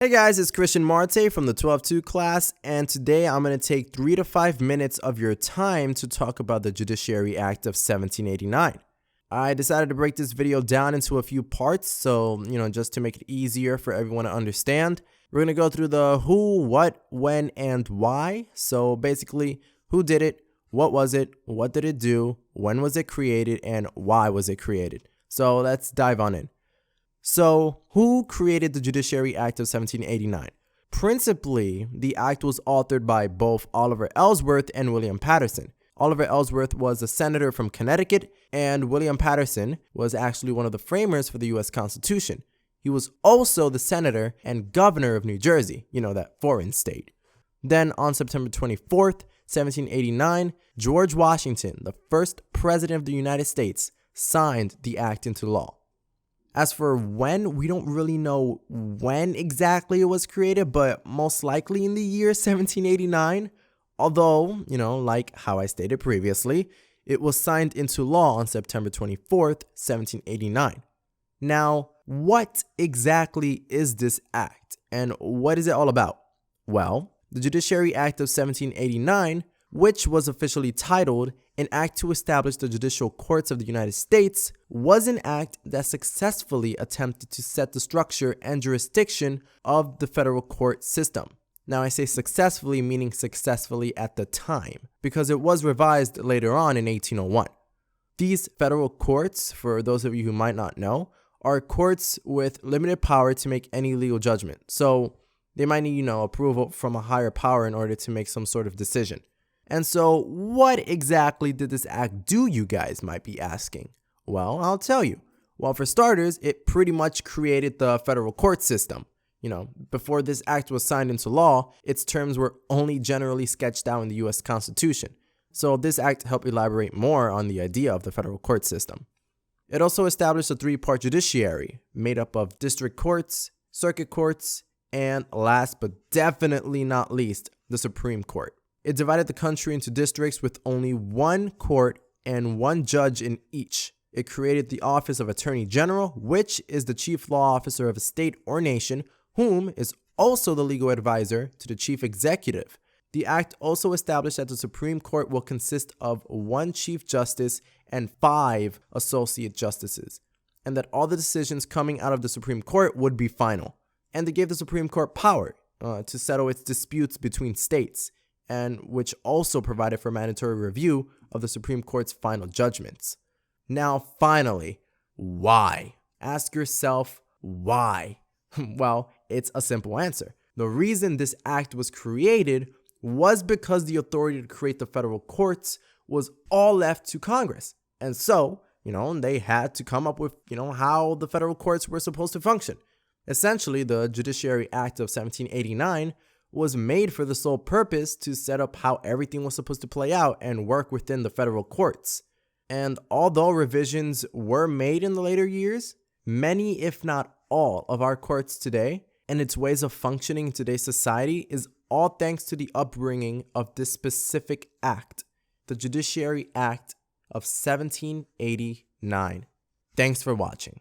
Hey guys, it's Chrystian Marte from the 12-2 class, and today I'm going to take 3 to 5 minutes of your time to talk about the Judiciary Act of 1789. I decided to break this video down into a few parts, so, just to make it easier for everyone to understand. We're going to go through the who, what, when, and why. So basically, who did it, what was it, what did it do, when was it created, and why was it created. So let's dive on in. So, who created the Judiciary Act of 1789? Principally, the act was authored by both Oliver Ellsworth and William Paterson. Oliver Ellsworth was a senator from Connecticut, and William Paterson was actually one of the framers for the U.S. Constitution. He was also the senator and governor of New Jersey, that foreign state. Then, on September 24th, 1789, George Washington, the first president of the United States, signed the act into law. As for when, we don't really know when exactly it was created, but most likely in the year 1789. Although, like how I stated previously, it was signed into law on September 24th, 1789. Now, what exactly is this act, and what is it all about? Well, the Judiciary Act of 1789, which was officially titled An Act to Establish the Judicial Courts of the United States, was an act that successfully attempted to set the structure and jurisdiction of the federal court system. Now, I say successfully, meaning successfully at the time, because it was revised later on in 1801. These federal courts, for those of you who might not know, are courts with limited power to make any legal judgment. So they might need, approval from a higher power in order to make some sort of decision. And so, what exactly did this act do, you guys might be asking? Well, I'll tell you. Well, for starters, it pretty much created the federal court system. Before this act was signed into law, its terms were only generally sketched out in the U.S. Constitution. So this act helped elaborate more on the idea of the federal court system. It also established a 3-part judiciary made up of district courts, circuit courts, and last but definitely not least, the Supreme Court. It divided the country into districts with only one court and one judge in each. It created the office of Attorney General, which is the chief law officer of a state or nation, whom is also the legal advisor to the chief executive. The act also established that the Supreme Court will consist of 1 chief justice and 5 associate justices, and that all the decisions coming out of the Supreme Court would be final. And they gave the Supreme Court power to settle its disputes between states, and which also provided for mandatory review of the Supreme Court's final judgments. Now, finally, why? Ask yourself, why? Well, it's a simple answer. The reason this act was created was because the authority to create the federal courts was all left to Congress. And so, they had to come up with, how the federal courts were supposed to function. Essentially, the Judiciary Act of 1789 was made for the sole purpose to set up how everything was supposed to play out and work within the federal courts. And although revisions were made in the later years, many, if not all, of our courts today and its ways of functioning in today's society is all thanks to the upbringing of this specific act, the Judiciary Act of 1789. Thanks for watching.